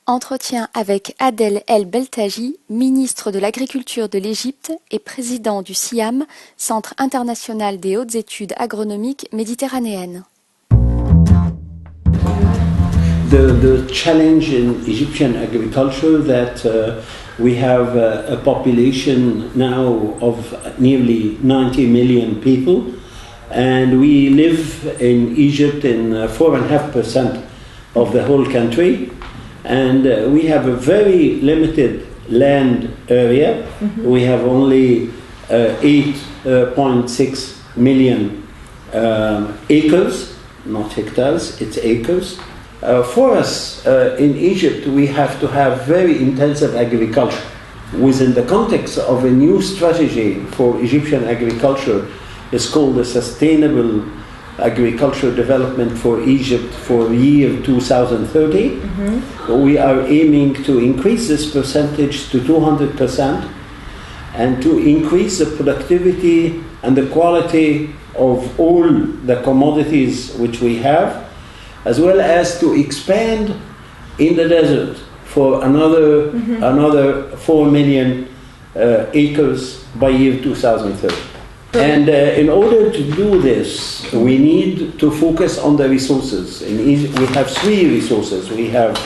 Entretien avec Adel El-Beltagy, ministre de l'Agriculture de l'Égypte et président du CIAM, Centre international des hautes études agronomiques méditerranéennes. The challenge in Egyptian agriculture that we have a population now of nearly 90 million people, and we live in Egypt in 4.5% of the whole country, and we have a very limited land area. We have only 8.6 million acres, not hectares, it's acres. For us in Egypt, we have to have very intensive agriculture. Within the context of a new strategy for Egyptian agriculture, it's called the Sustainable Agricultural Development for Egypt for year 2030. We are aiming to increase this percentage to 200% and to increase the productivity and the quality of all the commodities which we have, as well as to expand in the desert for another 4 million acres by year 2030. And in order to do this, we need to focus on the resources. In Egypt, we have 3 resources. We have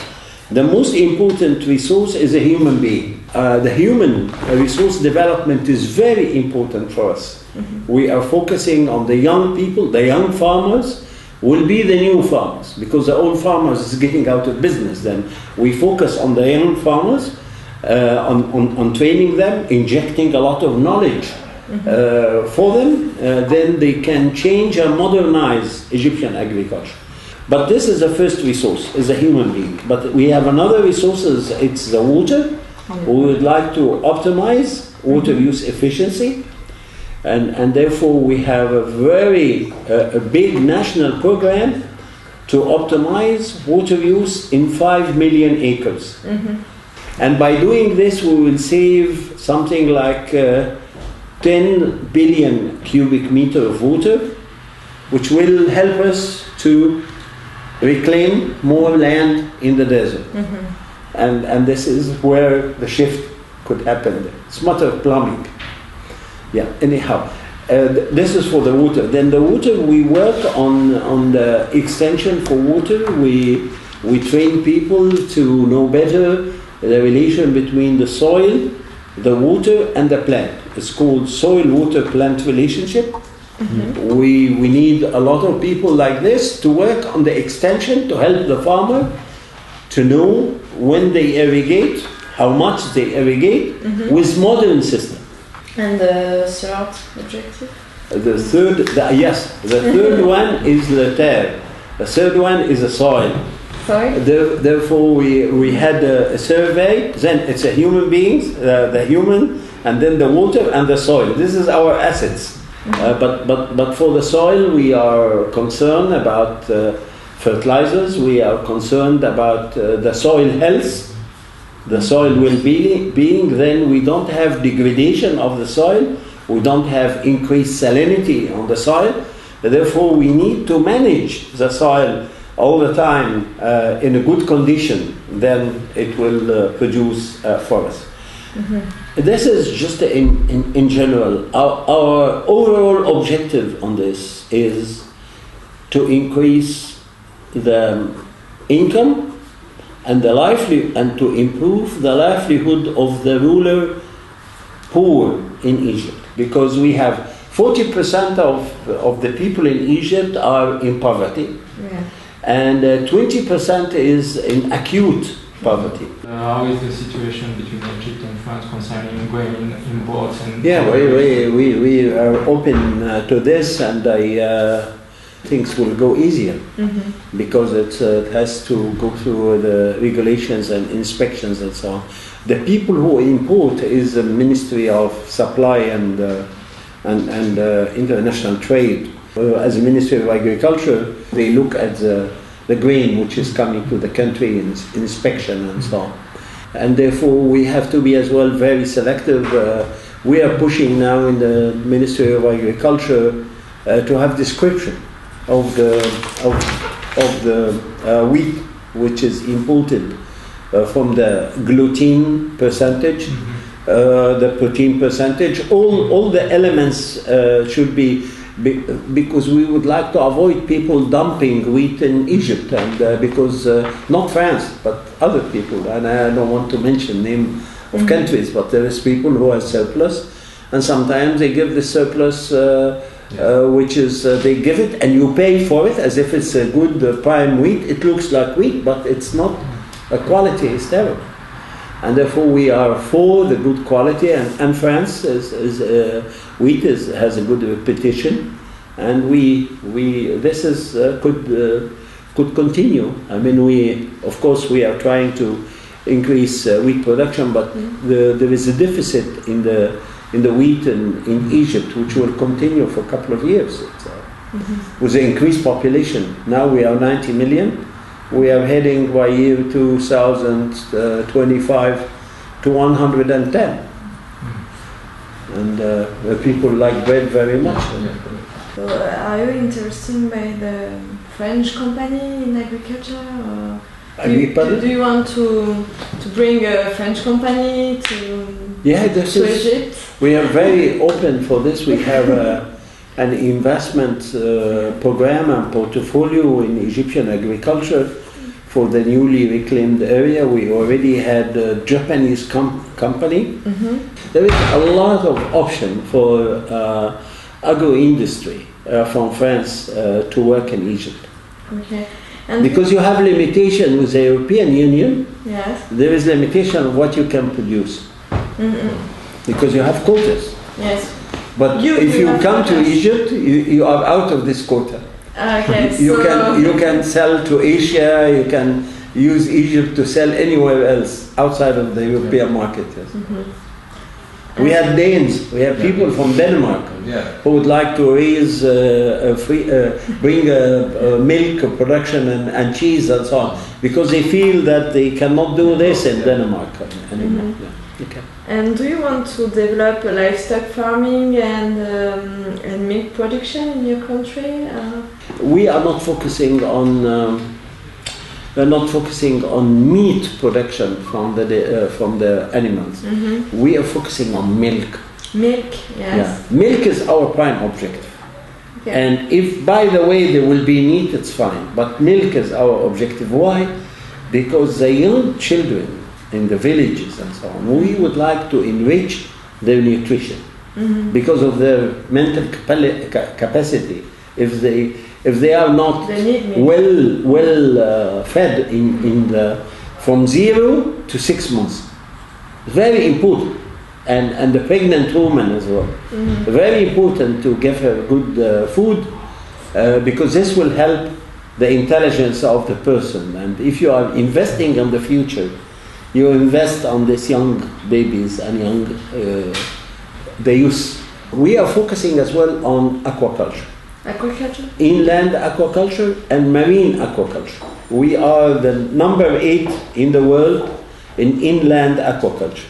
the most important resource is a human being. The human resource development is very important for us. We are focusing on the young people, the young farmers will be the new farmers, because the old farmers is getting out of business. Then we focus on the young farmers, on training them, injecting a lot of knowledge for them, then they can change and modernize Egyptian agriculture. But this is the first resource, is a human being. But we have another resources, it's the water. We would like to optimize water use efficiency. And therefore we have a very big national program to optimize water use in 5 million acres. And by doing this, we will save something like 10 billion cubic meter of water, which will help us to reclaim more land in the desert. And this is where the shift could happen. It's a matter of plumbing. Yeah, anyhow, this is for the water. Then the water, we work on the extension for water. We train people to know better the relation between the soil, the water, and the plant. It's called soil-water-plant relationship. We need a lot of people like this to work on the extension to help the farmer to know when they irrigate, how much they irrigate with modern system. And the third objective? The third one is laitière. The third one is the soil. Sorry? Therefore, we had a survey. Then it's a human beings, the human, and then the water and the soil. This is our assets. But for the soil, we are concerned about fertilizers. We are concerned about the soil health, the soil well-being. Then we don't have degradation of the soil. We don't have increased salinity on the soil. Therefore, we need to manage the soil all the time in a good condition. Then it will produce for us. This is just in general. Our overall objective on this is to increase the income and and to improve the livelihood of the rural poor in Egypt, because we have 40% of the people in Egypt are in poverty, and 20% is in acute poverty. How is the situation between Egypt and France concerning grain imports? We are open to this, and things will go easier because it has to go through the regulations and inspections and so on. The people who import is the Ministry of Supply and International Trade. As a Ministry of Agriculture, they look at the grain which is coming to the country in inspection and so on. And therefore we have to be as well very selective. We are pushing now in the Ministry of Agriculture to have description of the wheat which is imported from the gluten percentage, the protein percentage, all the elements should be, because we would like to avoid people dumping wheat in Egypt, and because not France but other people, and I don't want to mention name of countries, but there is people who are surplus, and sometimes they give the surplus, which is they give it and you pay for it as if it's a good prime wheat. It looks like wheat, but it's not. The quality is terrible, and therefore we are for the good quality. And France wheat has a good reputation, and this is could continue. I mean, of course we are trying to increase wheat production, but there is a deficit in the wheat in Egypt, which will continue for a couple of years. With the increased population, now we are 90 million. We are heading by year 2025 to 110. And people like bread very much. So are you interested by the French company in agriculture? Or do you want to bring a French company to Egypt? We are very open for this. We have an investment program and portfolio in Egyptian agriculture for the newly reclaimed area. We already had a Japanese company. There is a lot of option for agro-industry from France to work in Egypt. Okay. And because you have limitation with the European Union, yes, there is limitation of what you can produce. Because you have quotas. Yes. But if you come to Egypt, you are out of this quota. Okay. You can sell to Asia. You can use Egypt to sell anywhere else outside of the European market. Yes. We have Danes. We have people from Denmark who would like to raise bring milk production and cheese and so on, because they feel that they cannot do this in Denmark anymore. Okay. And do you want to develop livestock farming and milk production in your country? We are not focusing on. We're not focusing on meat production from the animals. We are focusing on milk. Milk, yes. Yeah. Milk is our prime objective. Okay. And if, by the way, there will be meat, it's fine. But milk is our objective. Why? Because the young children in the villages and so on, we would like to enrich their nutrition because of their mental capacity. If they are not well fed from 0 to 6 months, very important, and the pregnant woman as well. Very important to give her good food because this will help the intelligence of the person. And if you are investing in the future, you invest on these young babies and the youth. We are focusing as well on aquaculture. Aquaculture? Inland aquaculture and marine aquaculture. We are the number 8 in the world in inland aquaculture.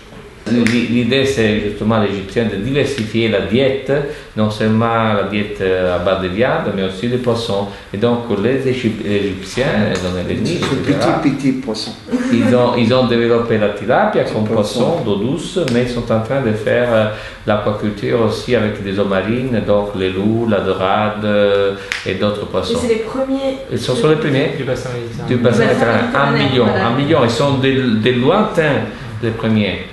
L'idée, c'est justement l'égyptienne de diversifier la diète, non seulement la diète à base de viande, mais aussi des poissons. Et donc, les Égyptiens, Petit poisson. Ils ont développé la tilapia comme poisson d'eau douce, mais ils sont en train de faire l'aquaculture aussi avec des eaux marines, donc les loups, la dorade et d'autres poissons. Et c'est les premiers. Ils sont sur les premiers du bassin méditerranéen. 1 million. Ils sont des lointains les premiers.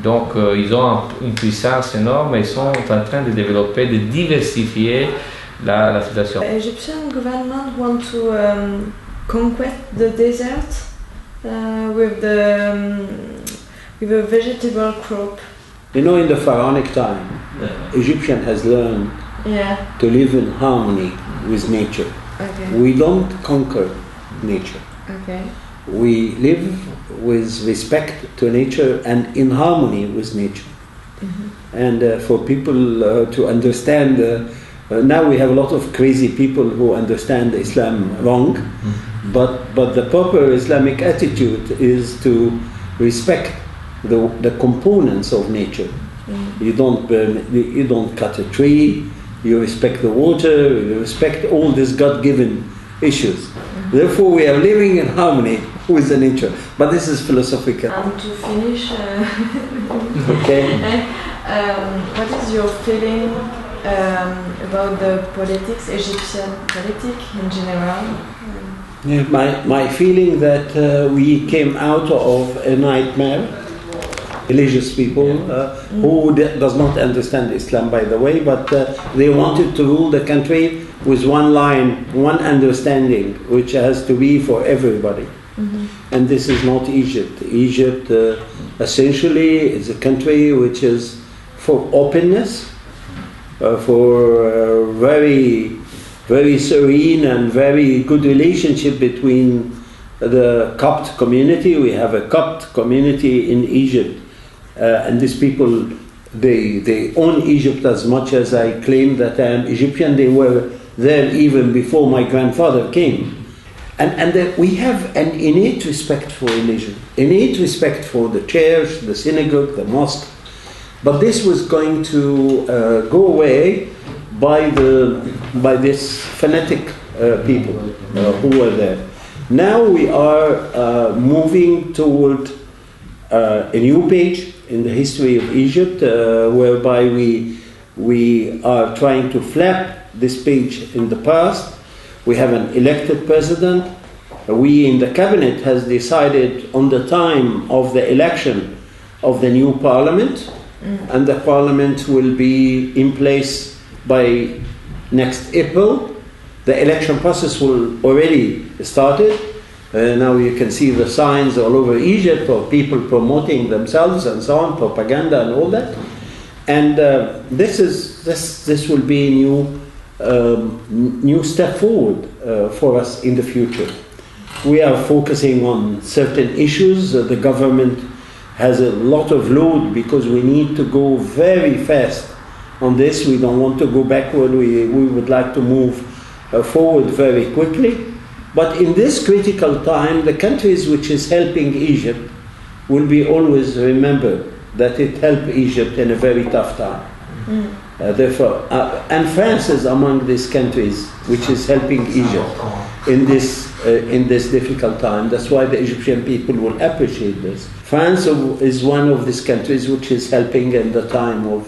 Donc ils ont une puissance énorme et ils sont en train de développer, de diversifier la situation. The Egyptian government want to conquer the desert with a vegetable crop. You know, in the pharaonic time, Egyptian has learned to live in harmony with nature. Okay. We don't conquer nature. Okay. We live with respect to nature and in harmony with nature. And for people to understand, now we have a lot of crazy people who understand Islam wrong, but the proper Islamic attitude is to respect the components of nature. You don't burn, you don't cut a tree, you respect the water, you respect all these God-given issues. Therefore we are living in harmony with the nature. But this is philosophical. And to finish, okay. What is your feeling about the politics, Egyptian politics in general? Yeah, my feeling that we came out of a nightmare. Religious people who does not understand Islam, by the way, but they wanted to rule the country with one line, one understanding, which has to be for everybody. And this is not Egypt. Egypt essentially is a country which is for openness, for very, very serene and very good relationship between the Copt community. We have a Copt community in Egypt. And these people, they own Egypt as much as I claim that I am Egyptian. They were there even before my grandfather came. And we have an innate respect for religion, innate respect for the church, the synagogue, the mosque. But this was going to go away by this fanatic people who were there. Now we are moving toward a new page in the history of Egypt, whereby we are trying to flap this page in the past. We have an elected president. We in the cabinet has decided on the time of the election of the new parliament, and the parliament will be in place by next April. The election process will already started. Now you can see the signs all over Egypt of people promoting themselves and so on, propaganda and all that. And this will be a new step forward for us in the future. We are focusing on certain issues. The government has a lot of load because we need to go very fast on this. We don't want to go backward. We would like to move forward very quickly. But in this critical time, the countries which is helping Egypt will be always remembered that it helped Egypt in a very tough time. Therefore, and France is among these countries which is helping Egypt in this difficult time. That's why the Egyptian people will appreciate this. France is one of these countries which is helping in the time of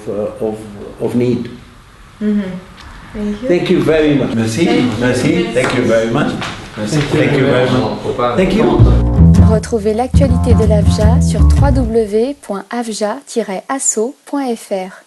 need. Thank you. Thank you very much. Merci. Merci. Thank you very much. Thank you very much. Thank you. Retrouvez l'actualité de l'AFJA sur www.afja-asso.fr.